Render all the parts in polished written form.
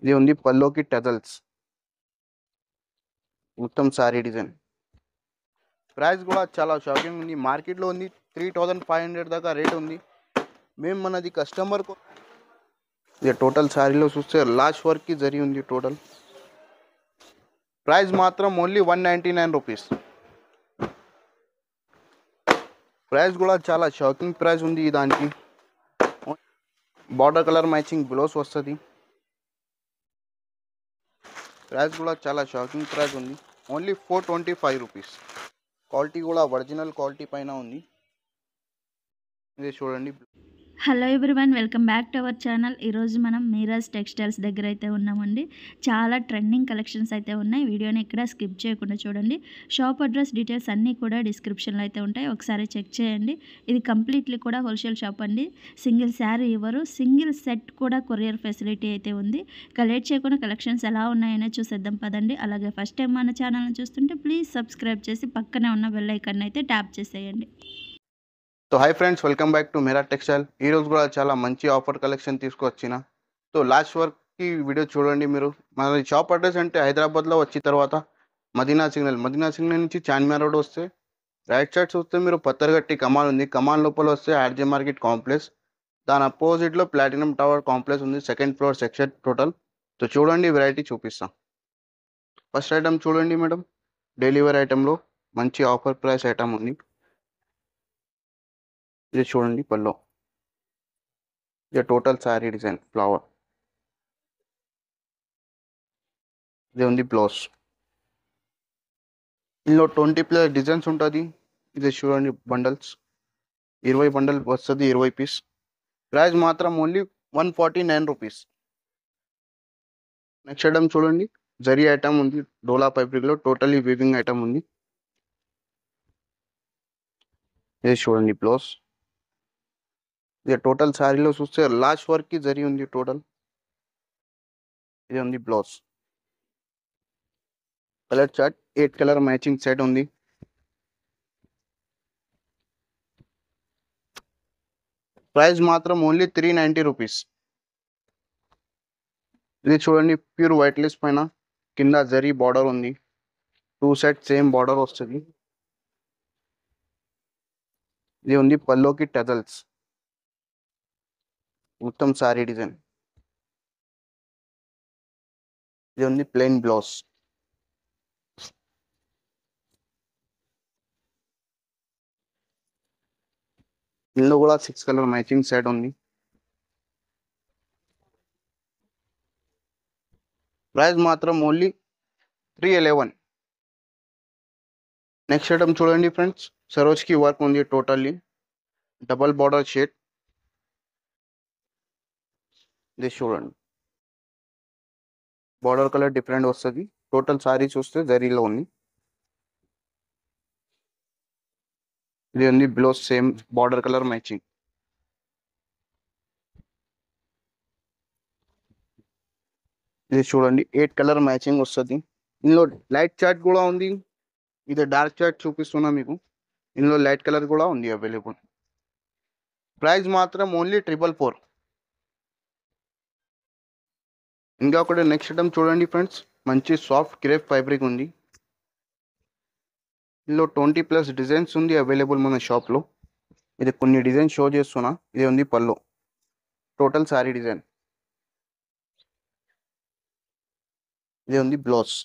ఇది ఉంది పల్లోకి టజల్స్ మొత్తం సారీ డిజైన్. ప్రైస్ కూడా చాలా షాకింగ్ ఉంది. మార్కెట్లో ఉంది 3500 దాకా రేట్ ఉంది. మేము మనది కస్టమర్ ఇది టోటల్ సారీలో చూస్తే లాస్ట్ వర్క్కి జరిగి ఉంది. టోటల్ ప్రైస్ మాత్రం ఓన్లీ 199 రూపీస్. ప్రైస్ కూడా చాలా షాకింగ్ ప్రైస్ ఉంది. దానికి బార్డర్ కలర్ మ్యాచింగ్ బ్లౌజ్ వస్తుంది. ప్రైస్ కూడా చాలా షాకింగ్ ప్రైస్ ఉంది. Only 425 rupees. క్వాలిటీ కూడా ఒరిజినల్ క్వాలిటీ పైన ఉంది. ఇది చూడండి. Hello everyone, welcome back to our channel. ఈరోజు మనం మీరాజ్ టెక్స్టైల్స్ దగ్గర అయితే ఉన్నామండి. చాలా ట్రెండింగ్ కలెక్షన్స్ అయితే ఉన్నాయి. వీడియోని ఇక్కడ స్కిప్ చేయకుండా చూడండి. షాప్ అడ్రస్ డీటెయిల్స్ అన్నీ కూడా డిస్క్రిప్షన్లో అయితే ఉంటాయి, ఒకసారి చెక్ చేయండి. ఇది కంప్లీట్లీ కూడా హోల్సేల్ షాప్ అండి. సింగిల్ శారీ ఇవ్వరు, సింగిల్ సెట్ కూడా కొరియర్ ఫెసిలిటీ అయితే ఉంది. కలెక్ట్ చేయకుండా కలెక్షన్స్ ఎలా ఉన్నాయనే చూసేద్దాం పదండి. అలాగే ఫస్ట్ టైం మన ఛానల్ని చూస్తుంటే ప్లీజ్ సబ్స్క్రైబ్ చేసి పక్కనే ఉన్న బెల్ ఐకాన్ అయితే ట్యాప్ చేసేయండి. So hi friends, welcome back to Meera textile. ఈరోజు కూడా చాలా మంచి ఆఫర్ కలెక్షన్ తీసుకొచ్చిన. సో లాస్ట్ వర్క్కి వీడియో చూడండి. మీరు మన షాప్ అడ్రస్ అంటే హైదరాబాద్లో వచ్చిన తర్వాత మదీనా సిగ్నల్ నుంచి చార్మినార్ రోడ్ వస్తే రైట్ సైడ్ చూస్తే మీరు పత్తర్గట్టి కమాన్ ఉంది. కమాన్ లోపల వస్తే ఆర్జే మార్కెట్ కాంప్లెక్స్, దాని అపోజిట్లో ప్లాటినం టవర్ కాంప్లెక్స్ ఉంది. Second floor section total. So చూడండి, వెరైటీ చూపిస్తాం. ఫస్ట్ ఐటమ్ చూడండి మేడం, డైలీ వేర్ ఐటెంలో మంచి ఆఫర్ ప్రైస్ ఐటమ్ ఉంది. ఇది చూడండి పల్లో. ఇది టోటల్ శారీ డిజైన్ ఫ్లవర్. ఇది ఉంది బ్లౌజ్. ఇందులో 20+ డిజైన్స్ ఉంటుంది. ఇది చూడండి బండల్స్, 20 బండల్ వస్తుంది, 20 పీస్. ప్రైస్ మాత్రం ఓన్లీ 149 రూపీస్. నెక్స్ట్ ఐటమ్ చూడండి, జరీ ఐటమ్ ఉంది. డోలా ఫ్యాబ్రిక్లో టోటలీ వీవింగ్ ఐటమ్ ఉంది. ఇది చూడండి బ్లౌజ్. ఇది టోటల్ శారీలో చూస్తే లాస్ట్ వర్క్కి జరీ ఉంది టోటల్. ఇది ఉంది blouse. Colour chart 8 colour matching set ఉంది. ప్రైస్ మాత్రం ఓన్లీ 390 రూపీస్. ఇది చూడండి ప్యూర్ వైట్ లేస్ పైన కింద జరీ బార్డర్ ఉంది. 2 సెట్ సేమ్ బార్డర్ వస్తుంది. ఇది ఉంది పల్లోకి టజల్స్ మొత్తం సారీ డిజైన్. ఇది ఉంది ప్లెయిన్ బ్లౌజ్. ఇందులో కూడా 6 కలర్ మ్యాచింగ్ సెట్ ఉంది. ప్రైస్ మాత్రం ఓన్లీ 311. నెక్స్ట్ ఐటమ్ చూడండి ఫ్రెండ్స్, సరోజ్కి వర్క్ ఉంది టోటల్లీ. Double border shade. ఇది చూడండి, బార్డర్ కలర్ డిఫరెంట్ వస్తుంది. టోటల్ సారీ చూస్తే జరీలో ఉంది. ఇది ఉంది blouse, same border colour matching. ఇది చూడండి 8 కలర్ మ్యాచింగ్ వస్తుంది. ఇందులో లైట్ చార్ట్ కూడా ఉంది. ఇది డార్క్ చార్ట్ చూపిస్తున్నా మీకు. ఇందులో లైట్ కలర్ కూడా ఉంది అవైలబుల్. ప్రైస్ మాత్రం ఓన్లీ 444. ఇంకా ఒకటి నెక్స్ట్ ఐటమ్ చూడండి ఫ్రెండ్స్, మంచి సాఫ్ట్ క్రేప్ ఫ్యాబ్రిక్ ఉంది. ఇందులో 20+ డిజైన్స్ ఉంది అవైలబుల్ మన షాప్లో. ఇది కొన్ని డిజైన్ షో చేస్తున్నా. ఇది ఉంది పల్లో, టోటల్ సారీ డిజైన్. ఇది ఉంది బ్లౌజ్.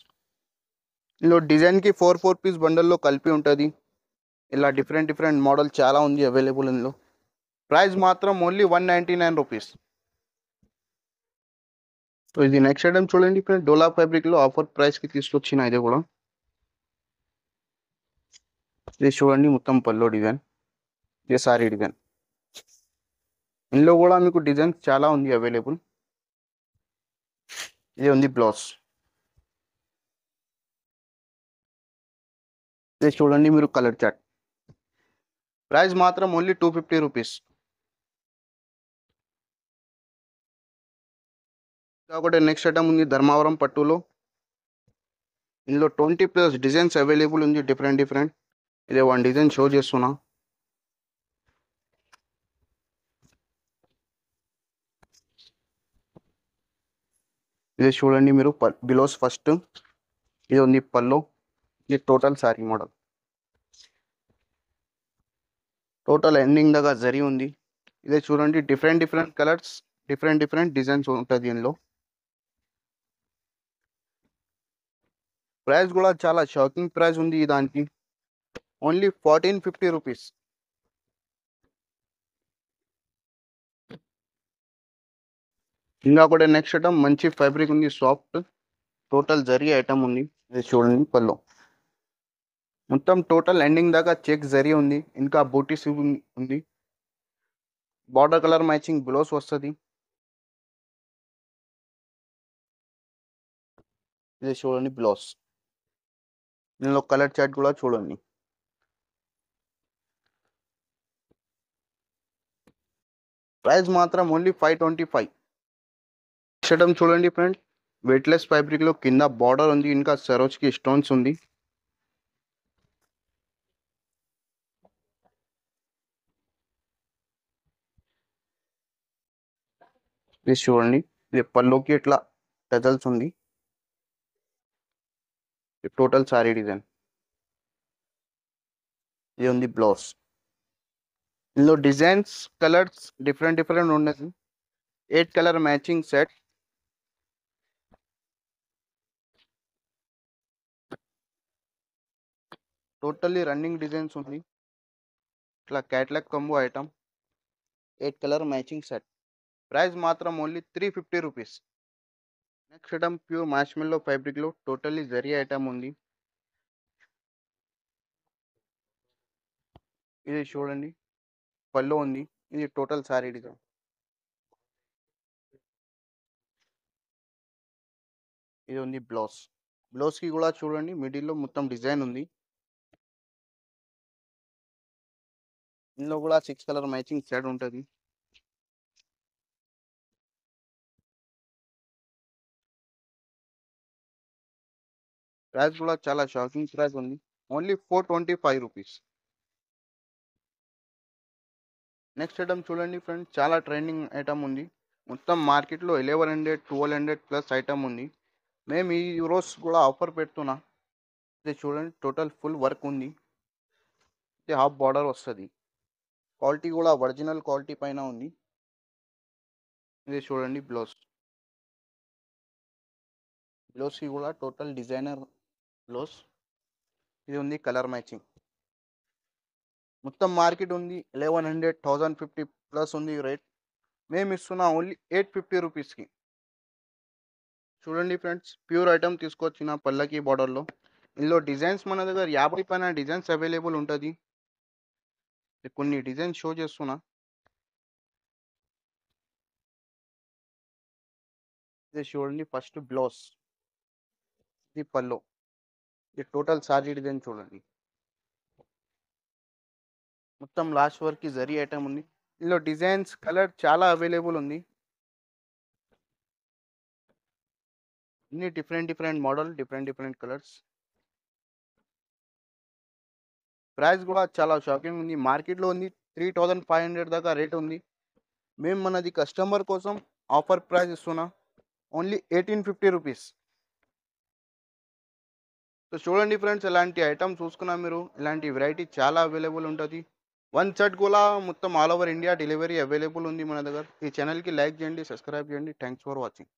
ఇందులో డిజైన్కి 4 పీస్ బండల్లో కలిపి ఉంటుంది. ఇలా డిఫరెంట్ మోడల్ చాలా ఉంది అవైలబుల్ ఇందులో. ప్రైస్ మాత్రం ఓన్లీ 199 రూపీస్. సో ఇది నెక్స్ట్ ఐటమ్ చూడండి ఫ్రెండ్, డోలా ఫ్యాబ్రిక్లో ఆఫర్ ప్రైస్కి తీసుకొచ్చిన. ఇది కూడా ఇది చూడండి మొత్తం పల్లో డిజైన్. ఇది సారీ డిజైన్. ఇందులో కూడా మీకు డిజైన్స్ చాలా ఉంది అవైలబుల్. ఇది ఉంది బ్లౌజ్. ఇది చూడండి మీరు కలర్ చార్ట్. ప్రైస్ మాత్రం ఓన్లీ 250 రూపీస్. ఒకటి నెక్స్ట్ ఐటమ్ ఉంది ధర్మవరం పట్టులో. ఇందులో 20+ డిజైన్స్ అవైలబుల్ ఉంది, డిఫరెంట్. ఇదే వన్ డిజైన్ షో చేస్తున్నా. ఇది చూడండి మీరు బిలోస్ ఫస్ట్ ఇది ఉంది పల్లో. ఇది total sorry model. Total ending దాకా జరీ ఉంది. ఇదే చూడండి different different colours, different different designs ఉంటుంది దీనిలో. ప్రైస్ కూడా చాలా షాకింగ్ ప్రైస్ ఉంది దానికి. Only 1450 rupees. ఇంకా కూడా నెక్స్ట్ ఐటమ్ మంచి ఫ్యాబ్రిక్ ఉంది, సాఫ్ట్ టోటల్ జరీ ఐటమ్ ఉంది. ఇది చూడండి పల్లో మొత్తం టోటల్ ఎండింగ్ దాకా చెక్ జరీ ఉంది. ఇంకా బూటీస్ ఉంది. బార్డర్ కలర్ మ్యాచింగ్ బ్లౌజ్ వస్తుంది. ఇది చూడండి బ్లౌజ్. దీనిలో కలర్ చార్ట్ కూడా చూడండి. ప్రైస్ మాత్రం ఓన్లీ 525. షటం చూడండి ఫ్రెండ్, వెయిట్లెస్ ఫ్యాబ్రిక్ లో కింద బార్డర్ ఉంది. ఇంకా సరోజ్కి స్టోన్స్ ఉంది. ఇది చూడండి, ఇది పల్లోకి ఇట్లా టజల్స్ ఉంది. Total sorry design. ఇది ఉంది బ్లౌజ్. ఇందులో డిజైన్స్ కలర్స్ డిఫరెంట్ డిఫరెంట్ ఉండదు. 8 colour matching set. Totally running designs ఉంది. ఇట్లా catalogue combo item. 8 colour matching set. Price మాత్రం only 350 rupees. Next item pure marshmallow fabric లో టోటల్లీ జరీ ఐటమ్ ఉంది. ఇది చూడండి పల్లో ఉంది. ఇది టోటల్ సారీ డిజైన్. ఇది ఉంది బ్లౌజ్. బ్లౌజ్ కి కూడా చూడండి మిడిల్ లో మొత్తం డిజైన్ ఉంది. ఇందులో కూడా 6 కలర్ మ్యాచింగ్ సెట్ ఉంటుంది. ప్రైస్ కూడా చాలా షాకింగ్ ప్రైస్ ఉంది. Only 425 rupees. నెక్స్ట్ ఐటమ్ చూడండి ఫ్రెండ్, చాలా ట్రెండింగ్ ఐటమ్ ఉంది. మొత్తం మార్కెట్లో 1100 1200 ప్లస్ ఐటమ్ ఉంది. మేము ఈ రోజు కూడా ఆఫర్ పెడుతున్నా. ఇది చూడండి టోటల్ ఫుల్ వర్క్ ఉంది. ఇది హాఫ్ బార్డర్ వస్తుంది. క్వాలిటీ కూడా ఒరిజినల్ క్వాలిటీ పైన ఉంది. ఇది చూడండి బ్లౌజ్. బ్లౌజ్కి కూడా టోటల్ డిజైనర్ బ్లౌజ్. ఇది ఉంది కలర్ మ్యాచింగ్. మొత్తం మార్కెట్ ఉంది 1100 1050 ప్లస్ ఉంది రేట్. మేము ఇస్తున్నా ఓన్లీ 850 రూపీస్కి. చూడండి ఫ్రెండ్స్, ప్యూర్ ఐటమ్ తీసుకొచ్చిన పల్లకి బార్డర్లో. ఇందులో డిజైన్స్ మన దగ్గర 50 పైన డిజైన్స్ అవైలబుల్ ఉంటుంది. కొన్ని డిజైన్స్ షో చేస్తున్నా. ఇది చూడండి ఫస్ట్ బ్లౌజ్. ఇది పల్లో. ఇది టోటల్ సారీ డిజైన్ చూడండి. మొత్తం లాస్ట్ వరకు జరీ ఐటమ్ ఉంది. ఇందులో డిజైన్స్ కలర్ చాలా అవైలబుల్ ఉంది. ఇన్ని different different model, different different colours. Price కూడా చాలా షాకింగ్ ఉంది. మార్కెట్లో ఉంది 3500 దాకా రేట్ ఉంది. మేము మనది కస్టమర్ కోసం ఆఫర్ ప్రైస్ ఇస్తున్నా ఓన్లీ 1850 రూపీస్. సో చూడండి ఫ్రెండ్స్, ఇలాంటి ఐటమ్ చూసుకున్నా మీరు. ఇలాంటి వెరైటీ చాలా అవైలబుల్ ఉంటుంది. వన్ సెట్ కూడా మొత్తం all over India delivery available ఉంది మన దగ్గర. ఈ ఛానల్కి లైక్ చేయండి, సబ్స్క్రైబ్ చేయండి. Thanks for watching.